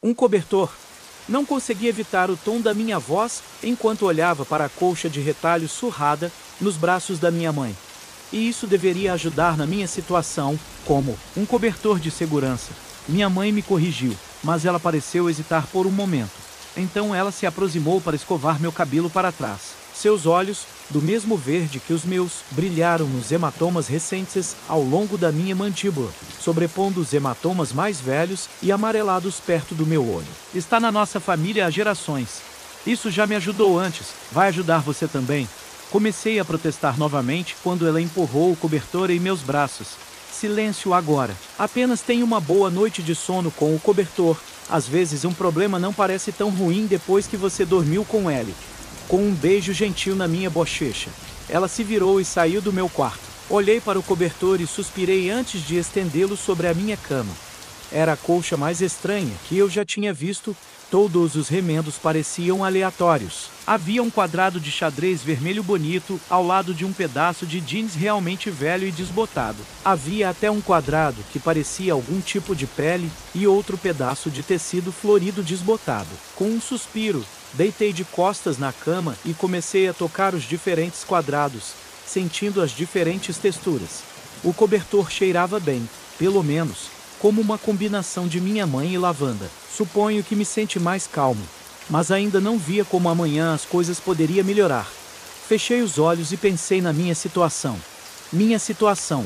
Um cobertor. Não consegui evitar o tom da minha voz enquanto olhava para a colcha de retalho surrada nos braços da minha mãe. E isso deveria ajudar na minha situação, como um cobertor de segurança. Minha mãe me corrigiu, mas ela pareceu hesitar por um momento. Então ela se aproximou para escovar meu cabelo para trás. Seus olhos, do mesmo verde que os meus, brilharam nos hematomas recentes ao longo da minha mandíbula, sobrepondo os hematomas mais velhos e amarelados perto do meu olho. Está na nossa família há gerações. Isso já me ajudou antes, vai ajudar você também. Comecei a protestar novamente quando ela empurrou o cobertor em meus braços. Silêncio agora. Apenas tenha uma boa noite de sono com o cobertor. Às vezes um problema não parece tão ruim depois que você dormiu com ele. Com um beijo gentil na minha bochecha. Ela se virou e saiu do meu quarto. Olhei para o cobertor e suspirei antes de estendê-lo sobre a minha cama. Era a colcha mais estranha que eu já tinha visto. Todos os remendos pareciam aleatórios. Havia um quadrado de xadrez vermelho bonito ao lado de um pedaço de jeans realmente velho e desbotado. Havia até um quadrado que parecia algum tipo de pele e outro pedaço de tecido florido desbotado. Com um suspiro, deitei de costas na cama e comecei a tocar os diferentes quadrados, sentindo as diferentes texturas. O cobertor cheirava bem, pelo menos, como uma combinação de minha mãe e lavanda. Suponho que me sente mais calmo, mas ainda não via como amanhã as coisas poderiam melhorar. Fechei os olhos e pensei na minha situação. Minha situação.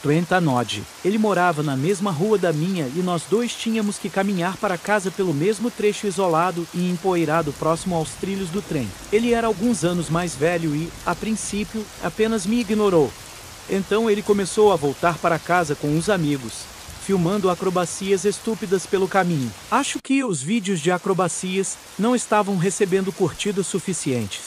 Trent Anod. Ele morava na mesma rua da minha e nós dois tínhamos que caminhar para casa pelo mesmo trecho isolado e empoeirado próximo aos trilhos do trem. Ele era alguns anos mais velho e, a princípio, apenas me ignorou. Então ele começou a voltar para casa com uns amigos, filmando acrobacias estúpidas pelo caminho. Acho que os vídeos de acrobacias não estavam recebendo curtidas suficientes,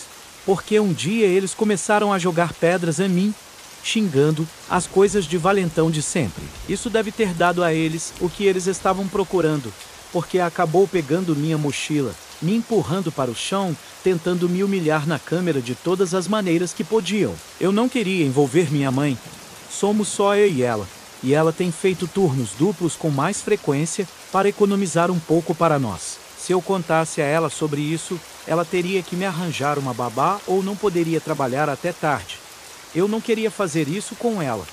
porque um dia eles começaram a jogar pedras em mim, xingando as coisas de valentão de sempre. Isso deve ter dado a eles o que eles estavam procurando, porque acabou pegando minha mochila, me empurrando para o chão, tentando me humilhar na câmera de todas as maneiras que podiam. Eu não queria envolver minha mãe. Somos só eu e ela tem feito turnos duplos com mais frequência para economizar um pouco para nós. Se eu contasse a ela sobre isso, ela teria que me arranjar uma babá ou não poderia trabalhar até tarde. Eu não queria fazer isso com ela.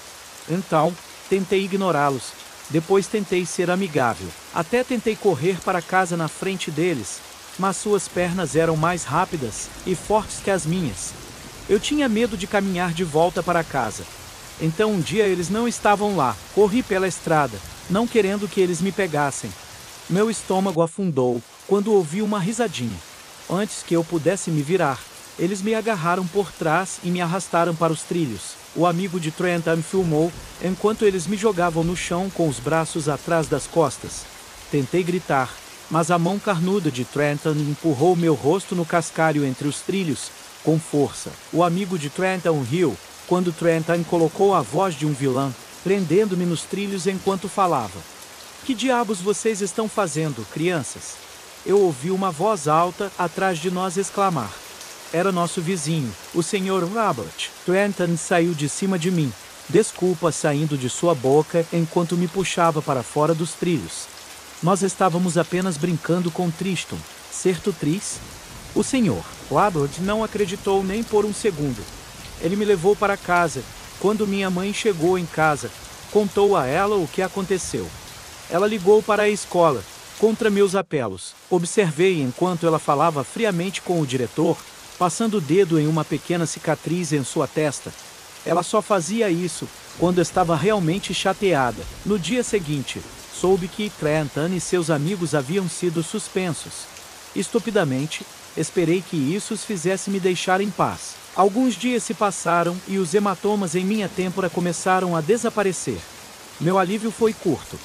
Então, tentei ignorá-los. Depois tentei ser amigável. Até tentei correr para casa na frente deles, mas suas pernas eram mais rápidas e fortes que as minhas. Eu tinha medo de caminhar de volta para casa. Então um dia eles não estavam lá. Corri pela estrada, não querendo que eles me pegassem. Meu estômago afundou quando ouvi uma risadinha. Antes que eu pudesse me virar, eles me agarraram por trás e me arrastaram para os trilhos. O amigo de Trent me filmou enquanto eles me jogavam no chão com os braços atrás das costas. Tentei gritar, mas a mão carnuda de Trenton empurrou meu rosto no cascalho entre os trilhos, com força. O amigo de Trenton riu quando Trenton colocou a voz de um vilão, prendendo-me nos trilhos enquanto falava. Que diabos vocês estão fazendo, crianças? Eu ouvi uma voz alta atrás de nós exclamar. Era nosso vizinho, o Sr. Robert. Trenton saiu de cima de mim, desculpa saindo de sua boca enquanto me puxava para fora dos trilhos. Nós estávamos apenas brincando com Tristan, certo, Tris? O Sr. Robert não acreditou nem por um segundo. Ele me levou para casa. Quando minha mãe chegou em casa, contou a ela o que aconteceu. Ela ligou para a escola, contra meus apelos. Observei enquanto ela falava friamente com o diretor, passando o dedo em uma pequena cicatriz em sua testa. Ela só fazia isso quando estava realmente chateada. No dia seguinte, soube que Trenton e seus amigos haviam sido suspensos. Estupidamente, esperei que isso os fizesse me deixar em paz. Alguns dias se passaram e os hematomas em minha têmpora começaram a desaparecer. Meu alívio foi curto.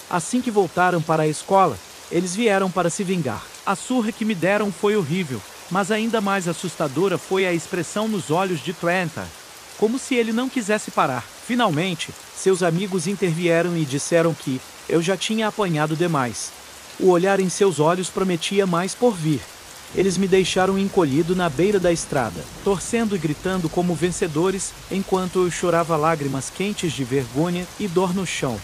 Assim que voltaram para a escola, eles vieram para se vingar. A surra que me deram foi horrível, mas ainda mais assustadora foi a expressão nos olhos de Trenton, como se ele não quisesse parar. Finalmente, seus amigos intervieram e disseram que eu já tinha apanhado demais. O olhar em seus olhos prometia mais por vir. Eles me deixaram encolhido na beira da estrada, torcendo e gritando como vencedores, enquanto eu chorava lágrimas quentes de vergonha e dor no chão.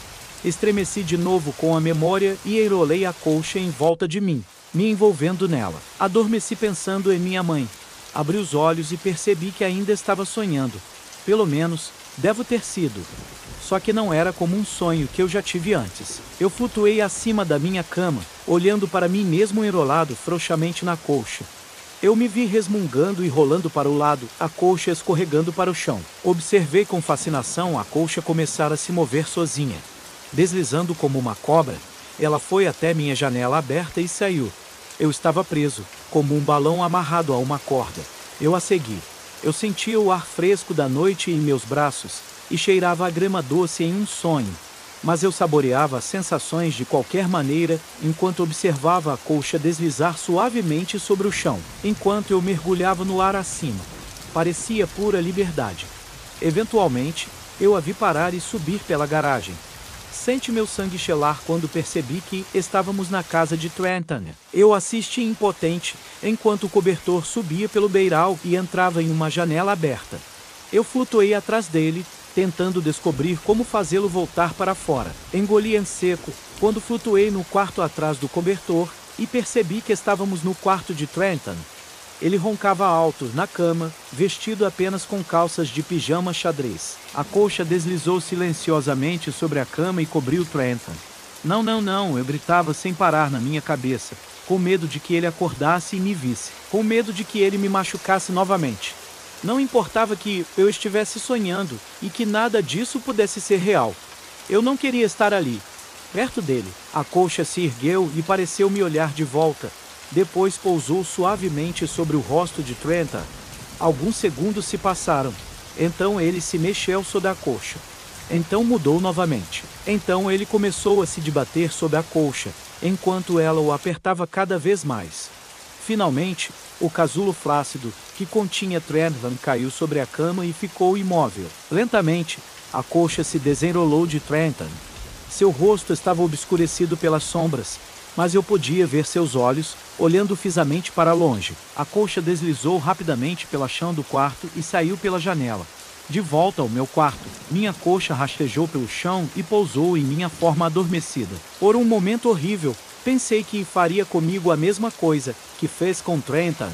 Estremeci de novo com a memória e enrolei a colcha em volta de mim, me envolvendo nela. Adormeci pensando em minha mãe. Abri os olhos e percebi que ainda estava sonhando. Pelo menos, devo ter sido. Só que não era como um sonho que eu já tive antes. Eu flutuei acima da minha cama, olhando para mim mesmo enrolado frouxamente na colcha. Eu me vi resmungando e rolando para o lado, a colcha escorregando para o chão. Observei com fascinação a colcha começar a se mover sozinha. Deslizando como uma cobra, ela foi até minha janela aberta e saiu. Eu estava preso, como um balão amarrado a uma corda. Eu a segui. Eu sentia o ar fresco da noite em meus braços e cheirava a grama doce em um sonho. Mas eu saboreava as sensações de qualquer maneira enquanto observava a colcha deslizar suavemente sobre o chão, enquanto eu mergulhava no ar acima. Parecia pura liberdade. Eventualmente, eu a vi parar e subir pela garagem. Senti meu sangue gelar quando percebi que estávamos na casa de Trenton. Eu assisti impotente, enquanto o cobertor subia pelo beiral e entrava em uma janela aberta. Eu flutuei atrás dele, tentando descobrir como fazê-lo voltar para fora. Engoli em seco, quando flutuei no quarto atrás do cobertor, e percebi que estávamos no quarto de Trenton. Ele roncava alto, na cama, vestido apenas com calças de pijama xadrez. A colcha deslizou silenciosamente sobre a cama e cobriu Trenton. Não, eu gritava sem parar na minha cabeça, com medo de que ele acordasse e me visse, com medo de que ele me machucasse novamente. Não importava que eu estivesse sonhando e que nada disso pudesse ser real. Eu não queria estar ali, perto dele. A colcha se ergueu e pareceu me olhar de volta. Depois pousou suavemente sobre o rosto de Trenton. Alguns segundos se passaram. Então ele se mexeu sob a colcha. Então mudou novamente. Então ele começou a se debater sob a colcha, enquanto ela o apertava cada vez mais. Finalmente, o casulo flácido, que continha Trenton, caiu sobre a cama e ficou imóvel. Lentamente, a colcha se desenrolou de Trenton. Seu rosto estava obscurecido pelas sombras, mas eu podia ver seus olhos, olhando fixamente para longe. A colcha deslizou rapidamente pelo chão do quarto e saiu pela janela. De volta ao meu quarto, minha colcha rastejou pelo chão e pousou em minha forma adormecida. Por um momento horrível, pensei que faria comigo a mesma coisa que fez com Trenton.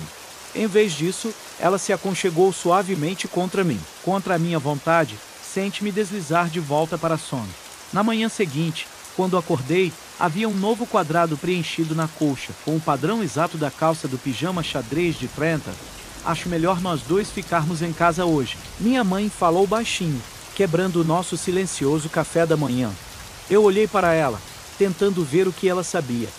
Em vez disso, ela se aconchegou suavemente contra mim. Contra a minha vontade, senti-me deslizar de volta para sono. Na manhã seguinte, quando acordei, havia um novo quadrado preenchido na colcha, com o padrão exato da calça do pijama xadrez de Trenton. Acho melhor nós dois ficarmos em casa hoje. Minha mãe falou baixinho, quebrando o nosso silencioso café da manhã. Eu olhei para ela, tentando ver o que ela sabia.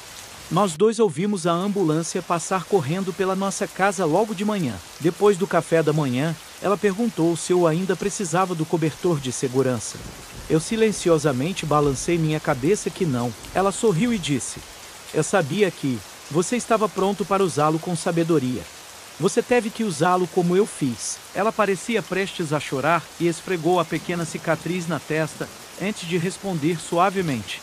Nós dois ouvimos a ambulância passar correndo pela nossa casa logo de manhã. Depois do café da manhã, ela perguntou se eu ainda precisava do cobertor de segurança. Eu silenciosamente balancei minha cabeça que não. Ela sorriu e disse: "Eu sabia que você estava pronto para usá-lo com sabedoria. Você teve que usá-lo como eu fiz." Ela parecia prestes a chorar e esfregou a pequena cicatriz na testa, antes de responder suavemente: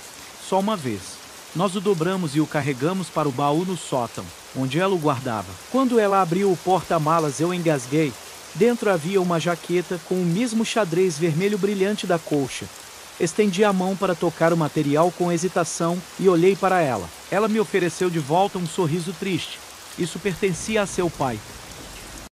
"Só uma vez." Nós o dobramos e o carregamos para o baú no sótão, onde ela o guardava. Quando ela abriu o porta-malas, eu engasguei. Dentro havia uma jaqueta com o mesmo xadrez vermelho brilhante da colcha. Estendi a mão para tocar o material com hesitação e olhei para ela. Ela me ofereceu de volta um sorriso triste. Isso pertencia a seu pai.